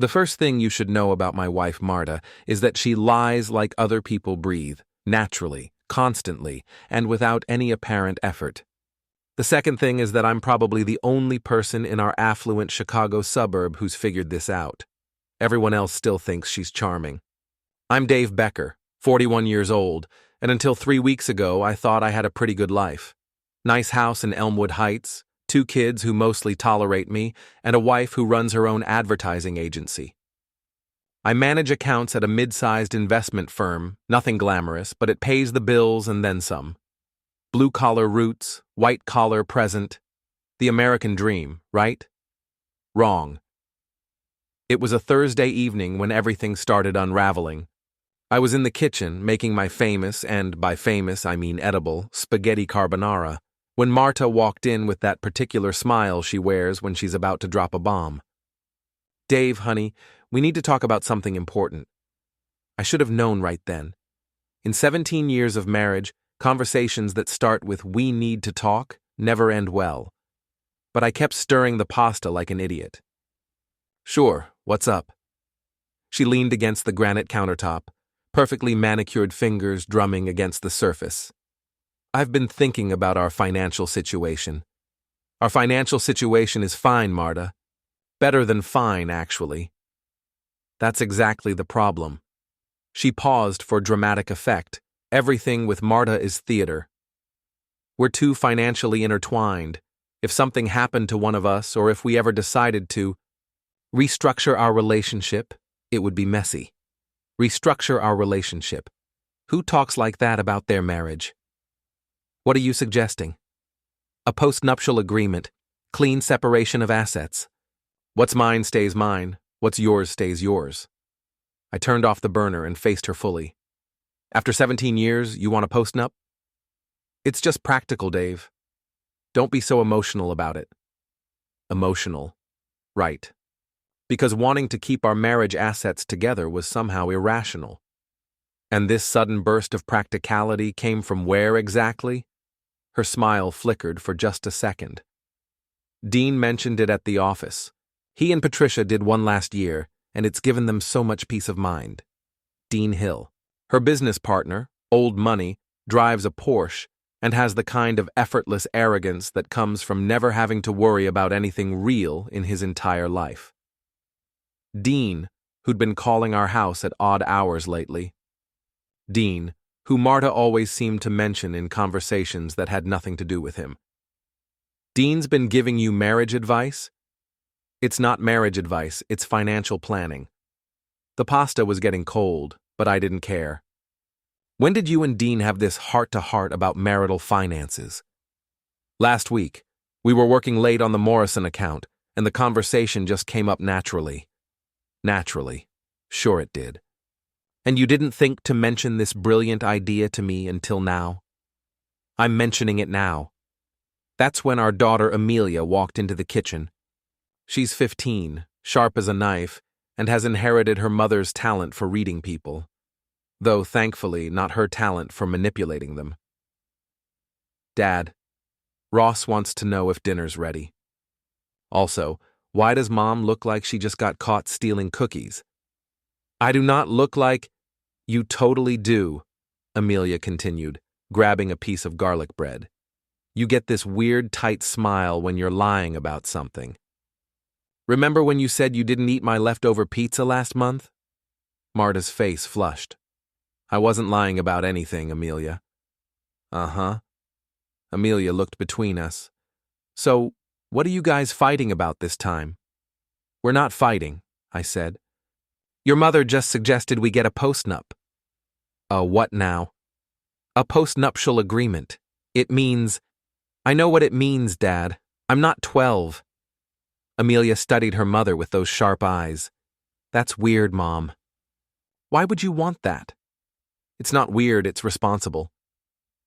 The first thing you should know about my wife Marta is that she lies like other people breathe, naturally, constantly, and without any apparent effort. The second thing is that I'm probably the only person in our affluent Chicago suburb who's figured this out. Everyone else still thinks she's charming. I'm Dave Becker, 41 years old, and until 3 weeks ago I thought I had a pretty good life. Nice house in Elmwood Heights, 2 kids who mostly tolerate me, and a wife who runs her own advertising agency. I manage accounts at a mid-sized investment firm, nothing glamorous, but it pays the bills and then some. Blue-collar roots, white-collar present. The American dream, right? Wrong. It was a Thursday evening when everything started unraveling. I was in the kitchen making my famous, and by famous I mean edible, spaghetti carbonara, when Marta walked in with that particular smile she wears when she's about to drop a bomb. "Dave, honey, we need to talk about something important." I should have known right then. In 17 years of marriage, conversations that start with "we need to talk" never end well. But I kept stirring the pasta like an idiot. "Sure, what's up?" She leaned against the granite countertop, perfectly manicured fingers drumming against the surface. "I've been thinking about our financial situation." "Our financial situation is fine, Marta. Better than fine, actually." "That's exactly the problem." She paused for dramatic effect. Everything with Marta is theater. "We're too financially intertwined. If something happened to one of us, or if we ever decided to restructure our relationship, it would be messy." Restructure our relationship. Who talks like that about their marriage? "What are you suggesting?" "A post-nuptial agreement, clean separation of assets. What's mine stays mine, what's yours stays yours." I turned off the burner and faced her fully. "After 17 years, you want a post-nup?" "It's just practical, Dave. Don't be so emotional about it." Emotional. Right. Because wanting to keep our marriage assets together was somehow irrational. And this sudden burst of practicality came from where exactly? Her smile flickered for just a second. "Dean mentioned it at the office. He and Patricia did one last year, and it's given them so much peace of mind." Dean Hill. Her business partner, old money, drives a Porsche and has the kind of effortless arrogance that comes from never having to worry about anything real in his entire life. Dean, who'd been calling our house at odd hours lately. Dean, who Marta always seemed to mention in conversations that had nothing to do with him. "Dean's been giving you marriage advice?" "It's not marriage advice, it's financial planning." The pasta was getting cold, but I didn't care. "When did you and Dean have this heart-to-heart about marital finances?" "Last week. We were working late on the Morrison account, and the conversation just came up naturally." "Naturally. Sure it did. And you didn't think to mention this brilliant idea to me until now?" "I'm mentioning it now." That's when our daughter Amelia walked into the kitchen. She's 15, sharp as a knife, and has inherited her mother's talent for reading people, though thankfully not her talent for manipulating them. "Dad, Ross wants to know if dinner's ready. Also, why does Mom look like she just got caught stealing cookies?" "I do not look like—" "You totally do," Amelia continued, grabbing a piece of garlic bread. "You get this weird tight smile when you're lying about something. Remember when you said you didn't eat my leftover pizza last month?" Marta's face flushed. "I wasn't lying about anything, Amelia." "Uh-huh." Amelia looked between us. "So, what are you guys fighting about this time?" "We're not fighting," I said. "Your mother just suggested we get a post-nup." "A what now?" "A post-nuptial agreement. It means—" "I know what it means, Dad. I'm not 12. Amelia studied her mother with those sharp eyes. "That's weird, Mom." "Why would you want that?" "It's not weird, it's responsible."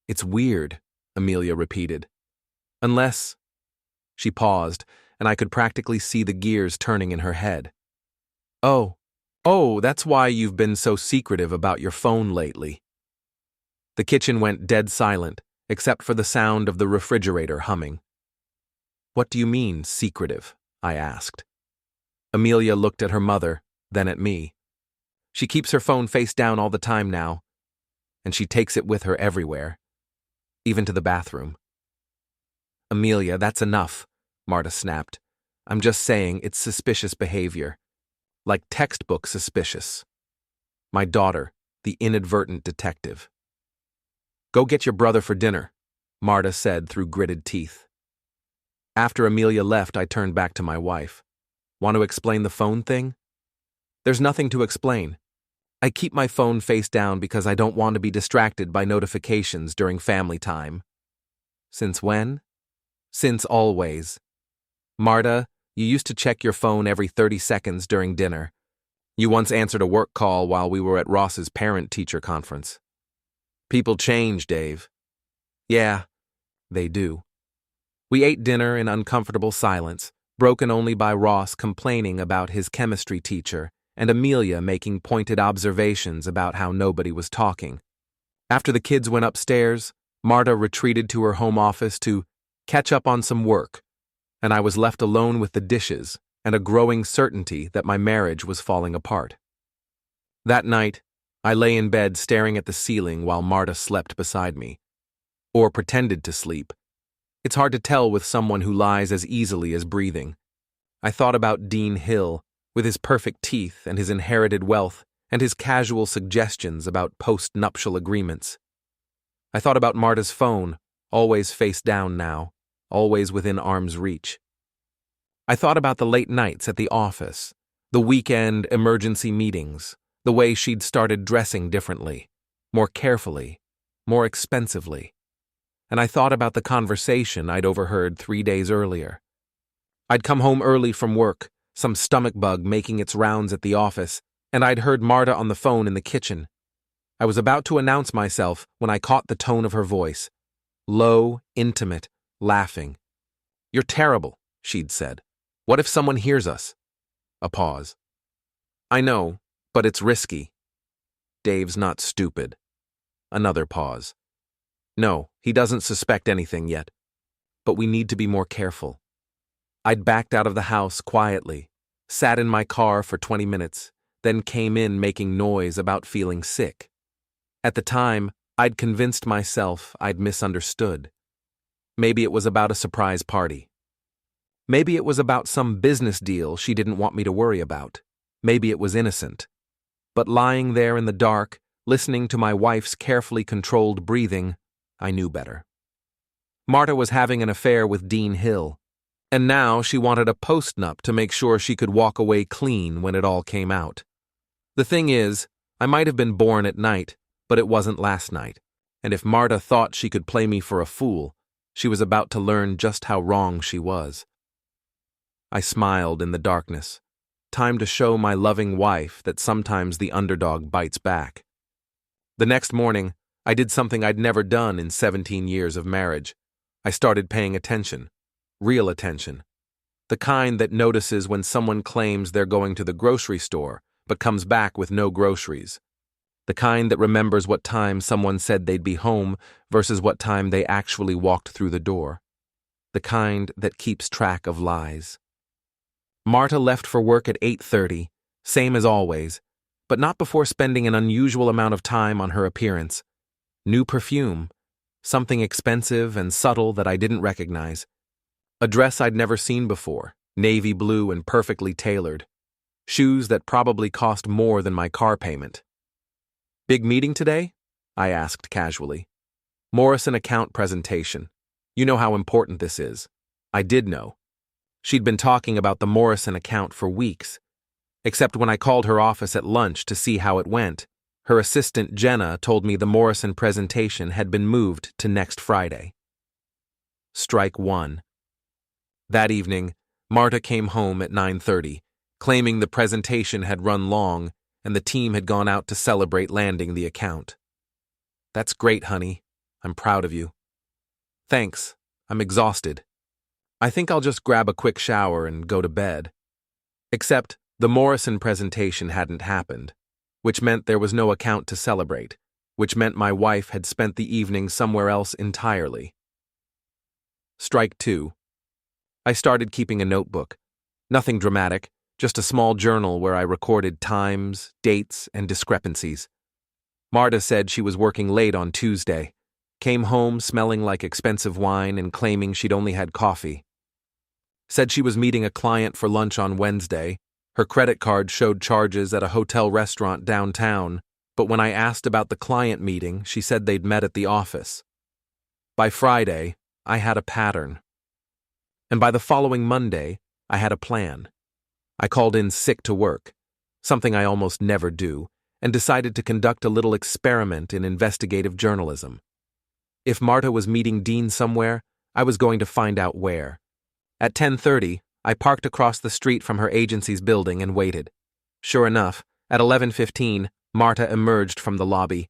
"It's weird," Amelia repeated. "Unless—" She paused, and I could practically see the gears turning in her head. Oh, that's why you've been so secretive about your phone lately." The kitchen went dead silent, except for the sound of the refrigerator humming. "What do you mean, secretive?" I asked. Amelia looked at her mother, then at me. She keeps her phone face down all the time now, and she takes it with her everywhere, even to the bathroom. Amelia, that's enough, Marta snapped. I'm just saying it's suspicious behavior. Like textbook suspicious. My daughter, the inadvertent detective. Go get your brother for dinner, Marta said through gritted teeth. After Amelia left, I turned back to my wife. Want to explain the phone thing? There's nothing to explain. I keep my phone face down because I don't want to be distracted by notifications during family time. Since when? Since always. Marta, you used to check your phone every 30 seconds during dinner. You once answered a work call while we were at Ross's parent-teacher conference. People change, Dave. Yeah, they do. We ate dinner in uncomfortable silence, broken only by Ross complaining about his chemistry teacher and Amelia making pointed observations about how nobody was talking. After the kids went upstairs, Marta retreated to her home office to catch up on some work, and I was left alone with the dishes and a growing certainty that my marriage was falling apart. That night, I lay in bed staring at the ceiling while Marta slept beside me. Or pretended to sleep. It's hard to tell with someone who lies as easily as breathing. I thought about Dean Hill, with his perfect teeth and his inherited wealth and his casual suggestions about post-nuptial agreements. I thought about Marta's phone, always face down now, always within arm's reach. I thought about the late nights at the office, the weekend emergency meetings, the way she'd started dressing differently, more carefully, more expensively. And I thought about the conversation I'd overheard 3 days earlier. I'd come home early from work, some stomach bug making its rounds at the office, and I'd heard Marta on the phone in the kitchen. I was about to announce myself when I caught the tone of her voice. Low, intimate, laughing. You're terrible, she'd said. What if someone hears us? A pause. I know, but it's risky. Dave's not stupid. Another pause. No, he doesn't suspect anything yet. But we need to be more careful. I'd backed out of the house quietly, sat in my car for 20 minutes, then came in making noise about feeling sick. At the time, I'd convinced myself I'd misunderstood. Maybe it was about a surprise party. Maybe it was about some business deal she didn't want me to worry about. Maybe it was innocent. But lying there in the dark, listening to my wife's carefully controlled breathing, I knew better. Marta was having an affair with Dean Hill, and now she wanted a post-nup to make sure she could walk away clean when it all came out. The thing is, I might have been born at night, but it wasn't last night, and if Marta thought she could play me for a fool, she was about to learn just how wrong she was. I smiled in the darkness. Time to show my loving wife that sometimes the underdog bites back. The next morning, I did something I'd never done in 17 years of marriage. I started paying attention. Real attention. The kind that notices when someone claims they're going to the grocery store, but comes back with no groceries. The kind that remembers what time someone said they'd be home versus what time they actually walked through the door. The kind that keeps track of lies. Marta left for work at 8:30, same as always, but not before spending an unusual amount of time on her appearance. New perfume, something expensive and subtle that I didn't recognize. A dress I'd never seen before, navy blue and perfectly tailored. Shoes that probably cost more than my car payment. Big meeting today? I asked casually. Morrison account presentation. You know how important this is. I did know. She'd been talking about the Morrison account for weeks, except when I called her office at lunch to see how it went. Her assistant Jenna told me the Morrison presentation had been moved to next Friday. Strike one. That evening, Marta came home at 9:30, claiming the presentation had run long and the team had gone out to celebrate landing the account. That's great, honey. I'm proud of you. Thanks. I'm exhausted. I think I'll just grab a quick shower and go to bed. Except the Morrison presentation hadn't happened, which meant there was no account to celebrate, which meant my wife had spent the evening somewhere else entirely. Strike two. I started keeping a notebook. Nothing dramatic, just a small journal where I recorded times, dates, and discrepancies. Marta said she was working late on Tuesday, came home smelling like expensive wine and claiming she'd only had coffee. Said she was meeting a client for lunch on Wednesday. Her credit card showed charges at a hotel restaurant downtown, but when I asked about the client meeting, she said they'd met at the office. By Friday, I had a pattern. And by the following Monday, I had a plan. I called in sick to work, something I almost never do, and decided to conduct a little experiment in investigative journalism. If Marta was meeting Dean somewhere, I was going to find out where. At 10:30, I parked across the street from her agency's building and waited. Sure enough, at 11:15, Marta emerged from the lobby.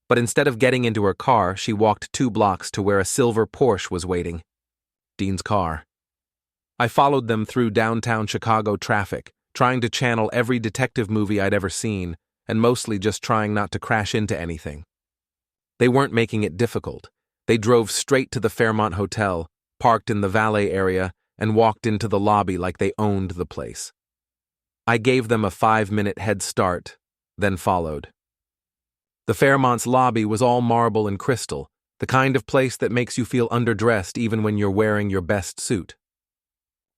But instead of getting into her car, she walked 2 blocks to where a silver Porsche was waiting. Dean's car. I followed them through downtown Chicago traffic, trying to channel every detective movie I'd ever seen, and mostly just trying not to crash into anything. They weren't making it difficult. They drove straight to the Fairmont Hotel, parked in the valet area, and walked into the lobby like they owned the place. I gave them a 5-minute head start, then followed. The Fairmont's lobby was all marble and crystal, the kind of place that makes you feel underdressed even when you're wearing your best suit.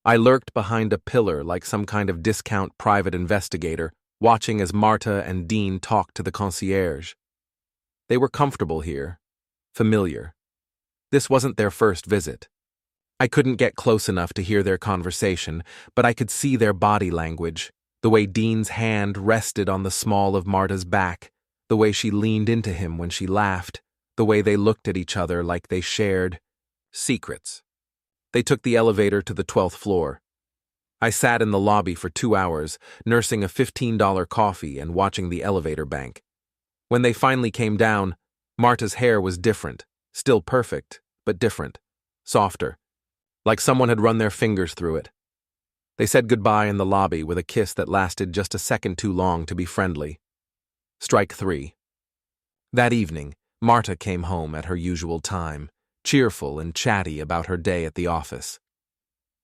I lurked behind a pillar like some kind of discount private investigator, watching as Marta and Dean talked to the concierge. They were comfortable here, familiar. This wasn't their first visit. I couldn't get close enough to hear their conversation, but I could see their body language, the way Dean's hand rested on the small of Marta's back, the way she leaned into him when she laughed, the way they looked at each other like they shared secrets. They took the elevator to the 12th floor. I sat in the lobby for 2 hours, nursing a $15 coffee and watching the elevator bank. When they finally came down, Marta's hair was different, still perfect, but different, softer, like someone had run their fingers through it. They said goodbye in the lobby with a kiss that lasted just a second too long to be friendly. Strike 3. That evening, Marta came home at her usual time, cheerful and chatty about her day at the office.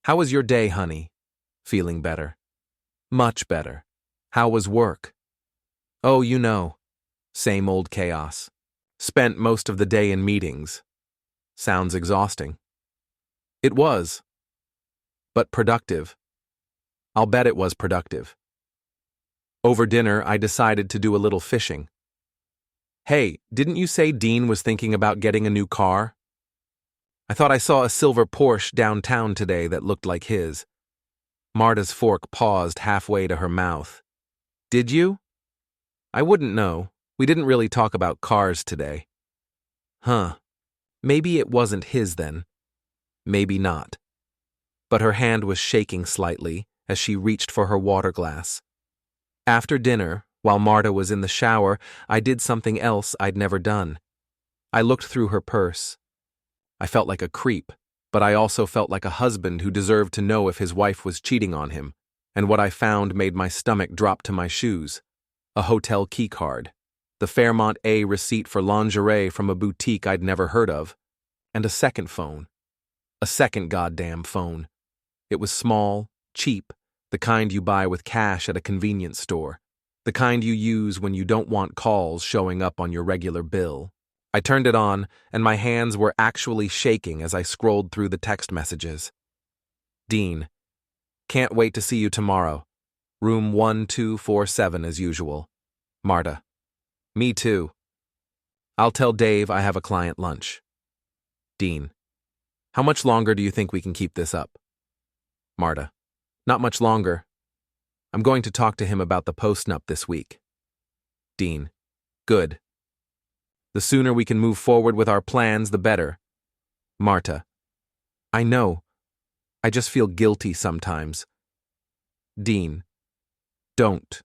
"How was your day, honey?" "Feeling better." "Much better." "How was work?" "Oh, you know. Same old chaos. Spent most of the day in meetings." "Sounds exhausting." It was. But productive. I'll bet it was productive. Over dinner, I decided to do a little fishing. "Hey, didn't you say Dean was thinking about getting a new car?" "I thought I saw a silver Porsche downtown today that looked like his." Marta's fork paused halfway to her mouth. "Did you?" "I wouldn't know. We didn't really talk about cars today." "Huh. Maybe it wasn't his then. Maybe not." But her hand was shaking slightly as she reached for her water glass. After dinner, while Marta was in the shower, I did something else I'd never done. I looked through her purse. I felt like a creep, but I also felt like a husband who deserved to know if his wife was cheating on him, and what I found made my stomach drop to my shoes. A hotel key card, the Fairmont A receipt for lingerie from a boutique I'd never heard of, and a second phone. A second goddamn phone. It was small, cheap, the kind you buy with cash at a convenience store, the kind you use when you don't want calls showing up on your regular bill. I turned it on, and my hands were actually shaking as I scrolled through the text messages. "Dean, can't wait to see you tomorrow. Room 1247 as usual. Marta. Me too. I'll tell Dave I have a client lunch. Dean. How much longer do you think we can keep this up? Marta. Not much longer. I'm going to talk to him about the post-nup this week. Dean. Good. The sooner we can move forward with our plans, the better. Marta. I know. I just feel guilty sometimes. Dean. Don't.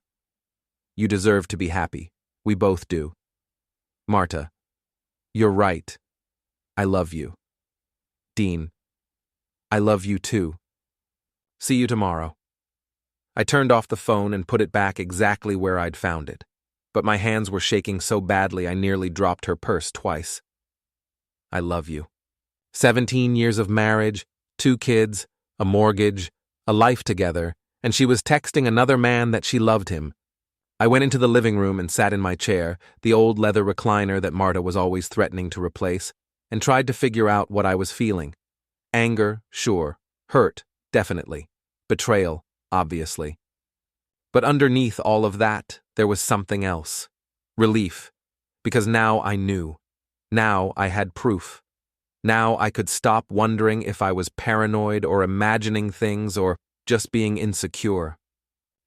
You deserve to be happy. We both do. Marta. You're right. I love you. Dean. I love you too. See you tomorrow. I turned off the phone and put it back exactly where I'd found it, but my hands were shaking so badly I nearly dropped her purse twice. I love you. 17 years of marriage, 2 kids, a mortgage, a life together, And she was texting another man that she loved him. I went into the living room and sat in my chair, the old leather recliner that Marta was always threatening to replace, and tried to figure out what I was feeling. Anger, sure. Hurt, definitely. Betrayal, obviously. But underneath all of that, there was something else. Relief. Because now I knew. Now I had proof. Now I could stop wondering if I was paranoid or imagining things or just being insecure.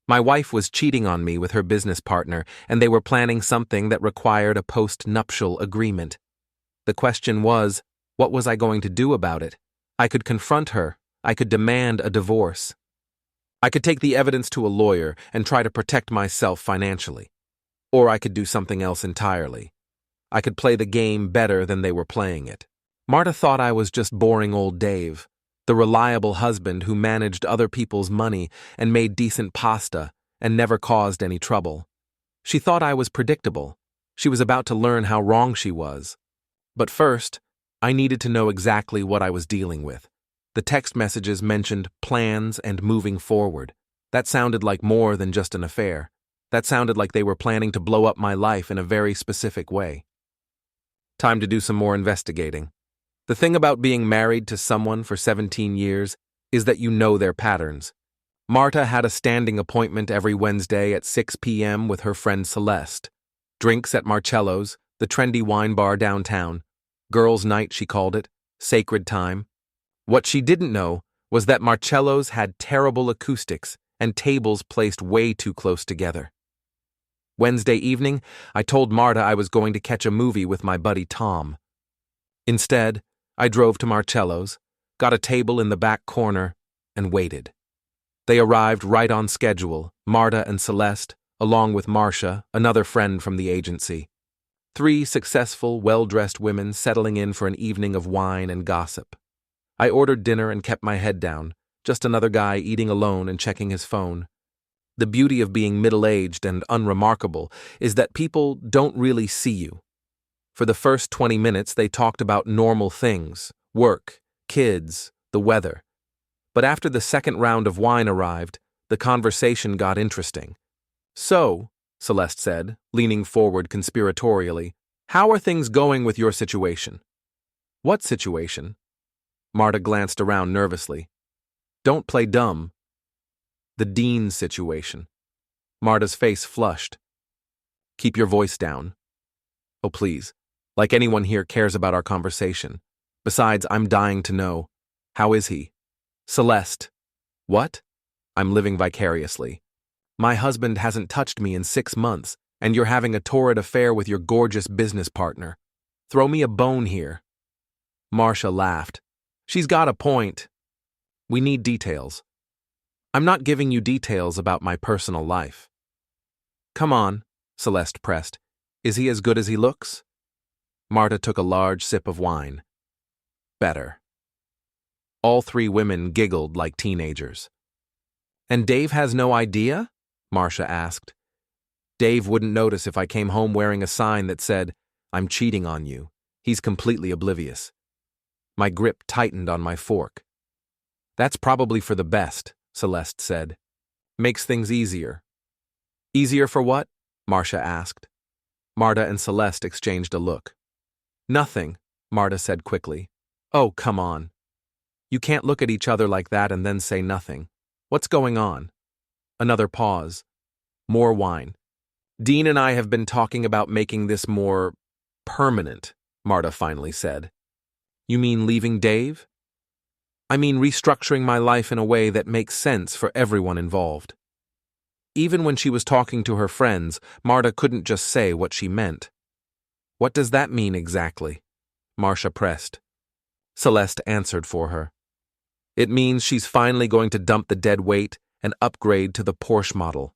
My wife was cheating on me with her business partner, and they were planning something that required a post-nuptial agreement. The question was, what was I going to do about it? I could confront her. I could demand a divorce. I could take the evidence to a lawyer and try to protect myself financially. Or I could do something else entirely. I could play the game better than they were playing it. Marta thought I was just boring old Dave, the reliable husband who managed other people's money and made decent pasta and never caused any trouble. She thought I was predictable. She was about to learn how wrong she was. But first, I needed to know exactly what I was dealing with. The text messages mentioned plans and moving forward. That sounded like more than just an affair. That sounded like they were planning to blow up my life in a very specific way. Time to do some more investigating. The thing about being married to someone for 17 years is that you know their patterns. Marta had a standing appointment every Wednesday at 6 p.m. with her friend Celeste. Drinks at Marcello's, the trendy wine bar downtown. Girls' night, she called it. Sacred time. What she didn't know was that Marcello's had terrible acoustics and tables placed way too close together. Wednesday evening, I told Marta I was going to catch a movie with my buddy Tom. Instead, I drove to Marcello's, got a table in the back corner, and waited. They arrived right on schedule, Marta and Celeste, along with Marcia, another friend from the agency. 3 successful, well-dressed women settling in for an evening of wine and gossip. I ordered dinner and kept my head down, just another guy eating alone and checking his phone. The beauty of being middle-aged and unremarkable is that people don't really see you. For the first 20 minutes, they talked about normal things, work, kids, the weather. But after the second round of wine arrived, the conversation got interesting. "So," Celeste said, leaning forward conspiratorially, "how are things going with your situation?" "What situation?" Marta glanced around nervously. "Don't play dumb." "The Dean situation." Marta's face flushed. "Keep your voice down." "Oh, please. Like anyone here cares about our conversation. Besides, I'm dying to know. How is he?" "Celeste." "What?" "I'm living vicariously. My husband hasn't touched me in 6 months, and you're having a torrid affair with your gorgeous business partner. Throw me a bone here." Marcia laughed. "She's got a point. We need details." "I'm not giving you details about my personal life." "Come on," Celeste pressed. "Is he as good as he looks?" Marta took a large sip of wine. "Better." All 3 women giggled like teenagers. "And Dave has no idea?" Marcia asked. "Dave wouldn't notice if I came home wearing a sign that said, 'I'm cheating on you.' He's completely oblivious." My grip tightened on my fork. "That's probably for the best," Celeste said. "Makes things easier." "Easier for what?" Marcia asked. Marta and Celeste exchanged a look. "Nothing," Marta said quickly. "Oh, come on. You can't look at each other like that and then say nothing. What's going on?" Another pause. More wine. "Dean and I have been talking about making this more permanent," Marta finally said. "You mean leaving Dave?" "I mean restructuring my life in a way that makes sense for everyone involved." Even when she was talking to her friends, Marta couldn't just say what she meant. "What does that mean exactly?" Marcia pressed. Celeste answered for her. "It means she's finally going to dump the dead weight and upgrade to the Porsche model."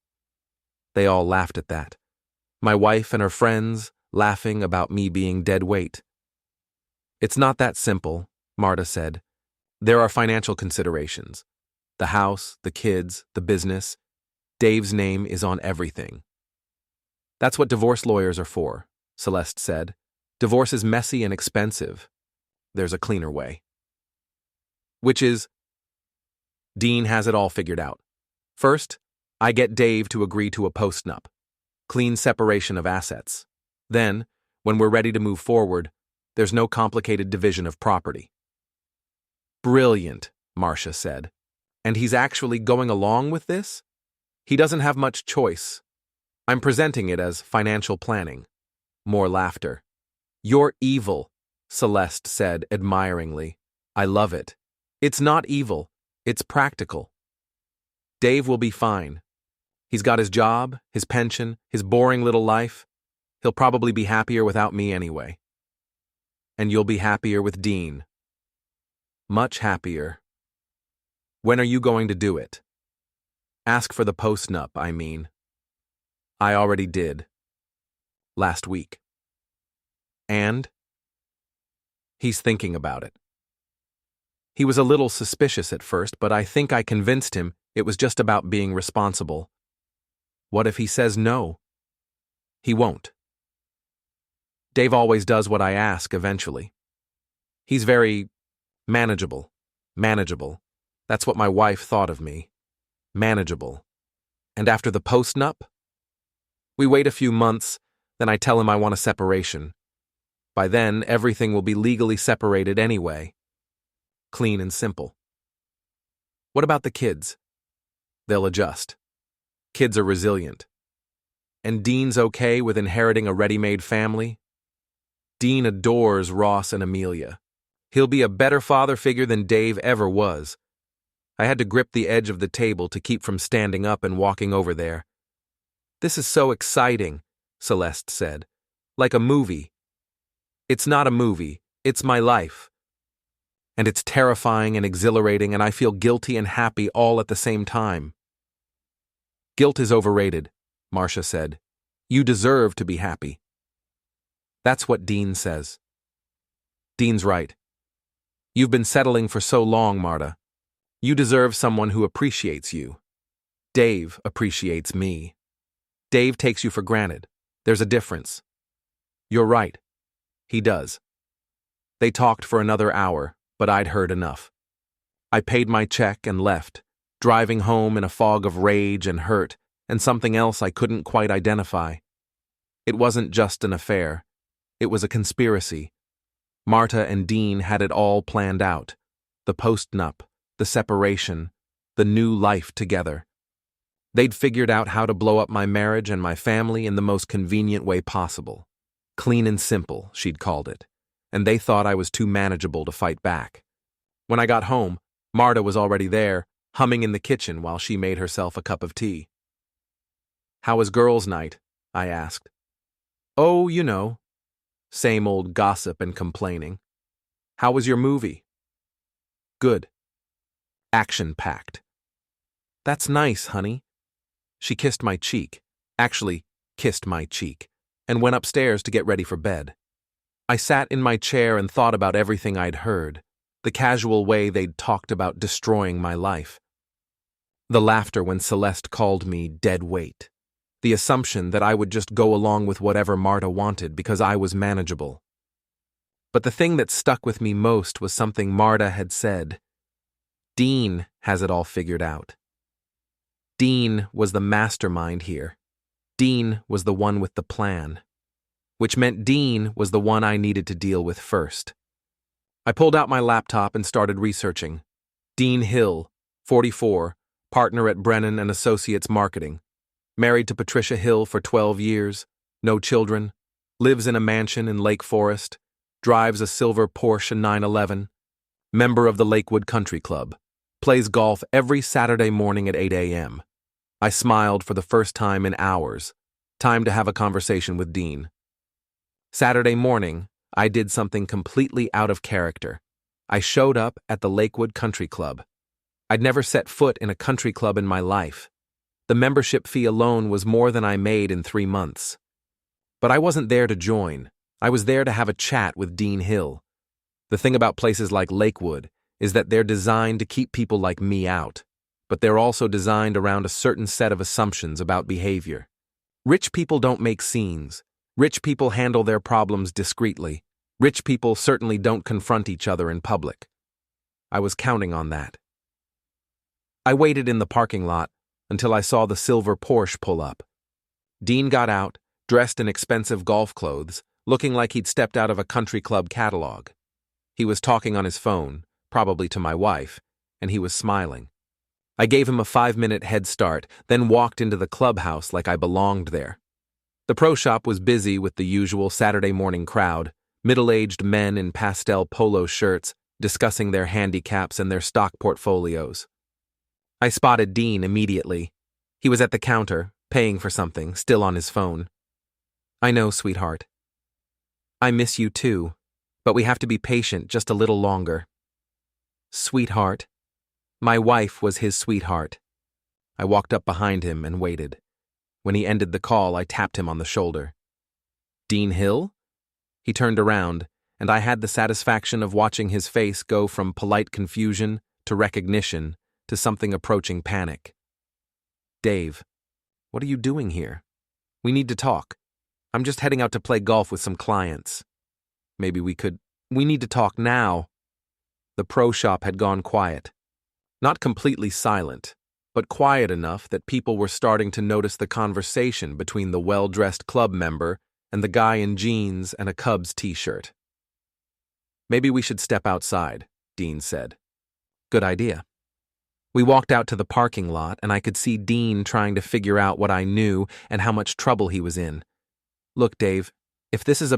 They all laughed at that. My wife and her friends laughing about me being dead weight. "It's not that simple," Marta said. "There are financial considerations. The house, the kids, the business. Dave's name is on everything." "That's what divorce lawyers are for," Celeste said. "Divorce is messy and expensive. There's a cleaner way." "Which is?" "Dean has it all figured out. First, I get Dave to agree to a postnup, clean separation of assets. Then, when we're ready to move forward, there's no complicated division of property. Brilliant, Marcia said. And he's actually going along with this? He doesn't have much choice. I'm presenting it as financial planning. More laughter. You're evil, Celeste said admiringly. I love it. It's not evil, it's practical. Dave will be fine. He's got his job, his pension, his boring little life. He'll probably be happier without me anyway. And you'll be happier with Dean. Much happier. When are you going to do it? Ask for the postnup, I mean. I already did. Last week. And? He's thinking about it. He was a little suspicious at first, but I think I convinced him it was just about being responsible. What if he says no? He won't. Dave always does what I ask eventually. He's very manageable. Manageable. That's what my wife thought of me. Manageable. And after the postnup? We wait a few months, then I tell him I want a separation. By then, everything will be legally separated anyway. Clean and simple. What about the kids? They'll adjust. Kids are resilient. And Dean's okay with inheriting a ready-made family? Dean adores Ross and Amelia. He'll be a better father figure than Dave ever was. I had to grip the edge of the table to keep from standing up and walking over there. This is so exciting, Celeste said. Like a movie. It's not a movie, it's my life. And it's terrifying and exhilarating, and I feel guilty and happy all at the same time. Guilt is overrated, Marcia said. You deserve to be happy. That's what Dean says. Dean's right. You've been settling for so long, Marta. You deserve someone who appreciates you. Dave appreciates me. Dave takes you for granted. There's a difference. You're right. He does. They talked for another hour, but I'd heard enough. I paid my check and left, driving home in a fog of rage and hurt, and something else I couldn't quite identify. It wasn't just an affair. It was a conspiracy. Marta and Dean had it all planned out. The postnup, the separation, the new life together. They'd figured out how to blow up my marriage and my family in the most convenient way possible. Clean and simple, she'd called it. And they thought I was too manageable to fight back. When I got home, Marta was already there, humming in the kitchen while she made herself a cup of tea. How was girls' night? I asked. Oh, you know. Same old gossip and complaining. How was your movie? Good. Action-packed. That's nice, honey. She kissed my cheek, actually kissed my cheek, and went upstairs to get ready for bed. I sat in my chair and thought about everything I'd heard, the casual way they'd talked about destroying my life. The laughter when Celeste called me dead weight. The assumption that I would just go along with whatever Marta wanted because I was manageable. But the thing that stuck with me most was something Marta had said. Dean has it all figured out. Dean was the mastermind here. Dean was the one with the plan. Which meant Dean was the one I needed to deal with first. I pulled out my laptop and started researching. Dean Hill, 44, partner at Brennan and Associates Marketing. Married to Patricia Hill for 12 years, no children, lives in a mansion in Lake Forest, drives a silver Porsche 911, member of the Lakewood Country Club, plays golf every Saturday morning at 8 a.m. I smiled for the first time in hours. Time to have a conversation with Dean. Saturday morning, I did something completely out of character. I showed up at the Lakewood Country Club. I'd never set foot in a country club in my life. The membership fee alone was more than I made in 3 months. But I wasn't there to join. I was there to have a chat with Dean Hill. The thing about places like Lakewood is that they're designed to keep people like me out, but they're also designed around a certain set of assumptions about behavior. Rich people don't make scenes. Rich people handle their problems discreetly. Rich people certainly don't confront each other in public. I was counting on that. I waited in the parking lot until I saw the silver Porsche pull up. Dean got out, dressed in expensive golf clothes, looking like he'd stepped out of a country club catalog. He was talking on his phone, probably to my wife, and he was smiling. I gave him a 5-minute head start, then walked into the clubhouse like I belonged there. The pro shop was busy with the usual Saturday morning crowd, middle-aged men in pastel polo shirts, discussing their handicaps and their stock portfolios. I spotted Dean immediately. He was at the counter, paying for something, still on his phone. "I know, sweetheart. I miss you too, but we have to be patient just a little longer." Sweetheart. My wife was his sweetheart. I walked up behind him and waited. When he ended the call, I tapped him on the shoulder. "Dean Hill?" He turned around, and I had the satisfaction of watching his face go from polite confusion to recognition to something approaching panic. "Dave, what are you doing here? We need to talk. I'm just heading out to play golf with some clients. We need to talk now." The pro shop had gone quiet. Not completely silent, but quiet enough that people were starting to notice the conversation between the well-dressed club member and the guy in jeans and a Cubs t-shirt. "Maybe we should step outside," Dean said. "Good idea." We walked out to the parking lot, and I could see Dean trying to figure out what I knew and how much trouble he was in. "Look, Dave, if this is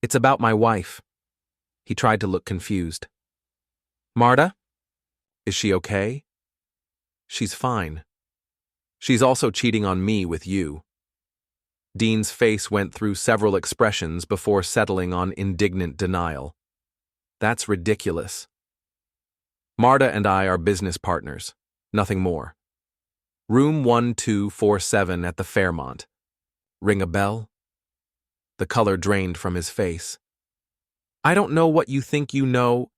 it's about my wife." He tried to look confused. "Marta? Is she okay?" "She's fine. She's also cheating on me with you." Dean's face went through several expressions before settling on indignant denial. "That's ridiculous. Marta and I are business partners, nothing more. Room 1247 at the Fairmont. Ring a bell?" The color drained from his face. "I don't know what you think you know.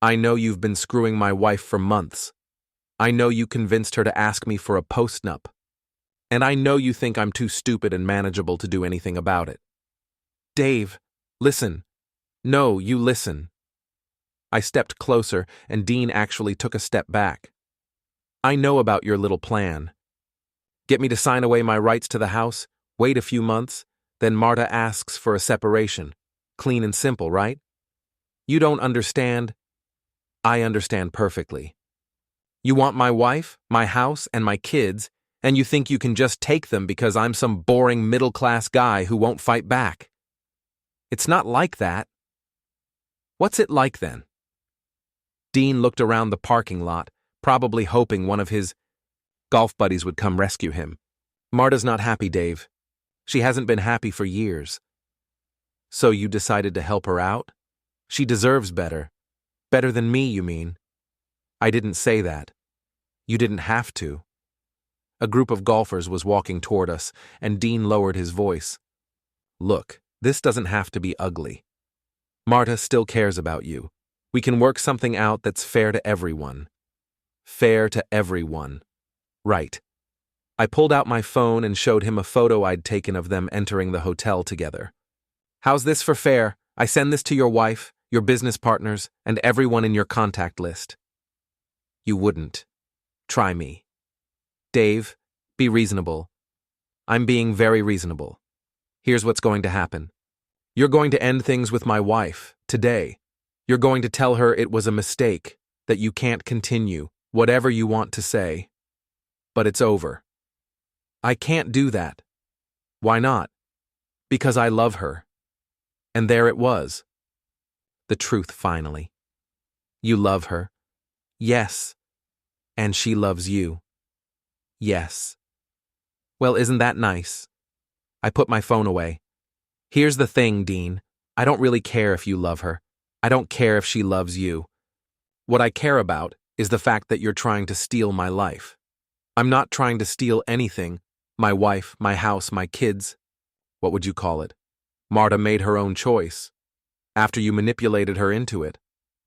I know you've been screwing my wife for months. I know you convinced her to ask me for a postnup. And I know you think I'm too stupid and manageable to do anything about it." "Dave, listen. No, you listen." I stepped closer, and Dean actually took a step back. "I know about your little plan. Get me to sign away my rights to the house, wait a few months, then Marta asks for a separation. Clean and simple, right? You don't understand. I understand perfectly. You want my wife, my house, and my kids, and you think you can just take them because I'm some boring middle-class guy who won't fight back. It's not like that. What's it like then?" Dean looked around the parking lot, probably hoping one of his golf buddies would come rescue him. "Marta's not happy, Dave. She hasn't been happy for years." "So you decided to help her out? She deserves better. Better than me, you mean?" "I didn't say that. You didn't have to." A group of golfers was walking toward us, and Dean lowered his voice. "Look, this doesn't have to be ugly. Marta still cares about you. We can work something out that's fair to everyone." Fair to everyone. Right. I pulled out my phone and showed him a photo I'd taken of them entering the hotel together. "How's this for fair? I send this to your wife, your business partners, and everyone in your contact list." "You wouldn't. Try me." "Dave, be reasonable." "I'm being very reasonable. Here's what's going to happen. You're going to end things with my wife, today. You're going to tell her it was a mistake, that you can't continue, whatever you want to say. But it's over." "I can't do that." "Why not?" "Because I love her." And there it was. The truth finally. "You love her?" "Yes." "And she loves you?" "Yes." "Well, isn't that nice?" I put my phone away. "Here's the thing, Dean. I don't really care if you love her. I don't care if she loves you. What I care about is the fact that you're trying to steal my life. I'm not trying to steal anything. My wife, my house, my kids. What would you call it? Marta made her own choice. After you manipulated her into it.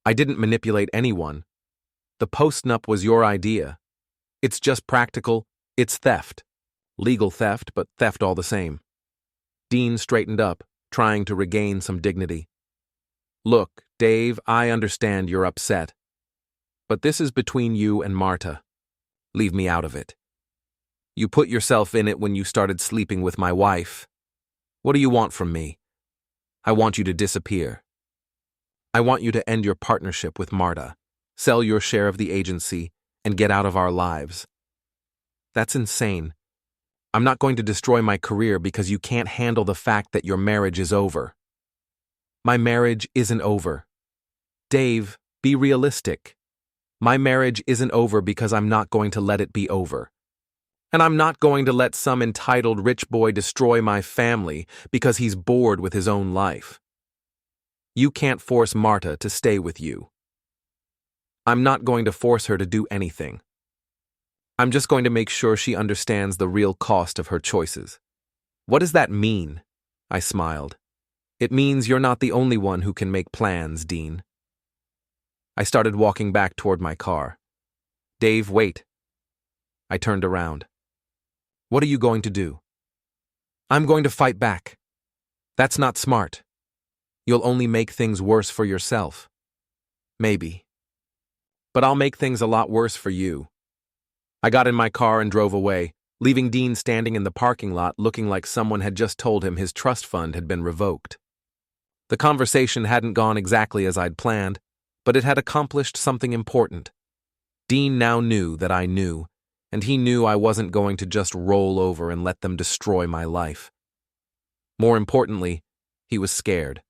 I didn't manipulate anyone. The postnup was your idea. It's just practical. It's theft. Legal theft, but theft all the same." Dean straightened up, trying to regain some dignity. "Look, Dave, I understand you're upset. But this is between you and Marta. Leave me out of it. You put yourself in it when you started sleeping with my wife. What do you want from me? I want you to disappear. I want you to end your partnership with Marta, sell your share of the agency, and get out of our lives. That's insane. I'm not going to destroy my career because you can't handle the fact that your marriage is over. My marriage isn't over. Dave, be realistic. My marriage isn't over because I'm not going to let it be over. And I'm not going to let some entitled rich boy destroy my family because he's bored with his own life. You can't force Marta to stay with you. I'm not going to force her to do anything. I'm just going to make sure she understands the real cost of her choices. What does that mean? I smiled. It means you're not the only one who can make plans, Dean. I started walking back toward my car. Dave, wait. I turned around. What are you going to do? I'm going to fight back. That's not smart. You'll only make things worse for yourself. Maybe. But I'll make things a lot worse for you. I got in my car and drove away, leaving Dean standing in the parking lot looking like someone had just told him his trust fund had been revoked. The conversation hadn't gone exactly as I'd planned, but it had accomplished something important. Dean now knew that I knew, and he knew I wasn't going to just roll over and let them destroy my life. More importantly, he was scared.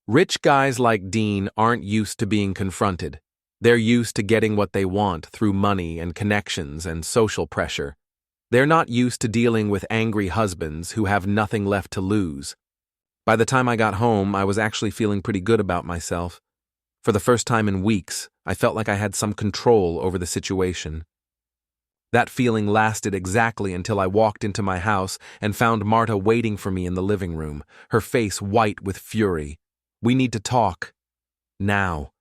Rich guys like Dean aren't used to being confronted. They're used to getting what they want through money and connections and social pressure. They're not used to dealing with angry husbands who have nothing left to lose. By the time I got home, I was actually feeling pretty good about myself. For the first time in weeks, I felt like I had some control over the situation. That feeling lasted exactly until I walked into my house and found Marta waiting for me in the living room, her face white with fury. We need to talk. Now.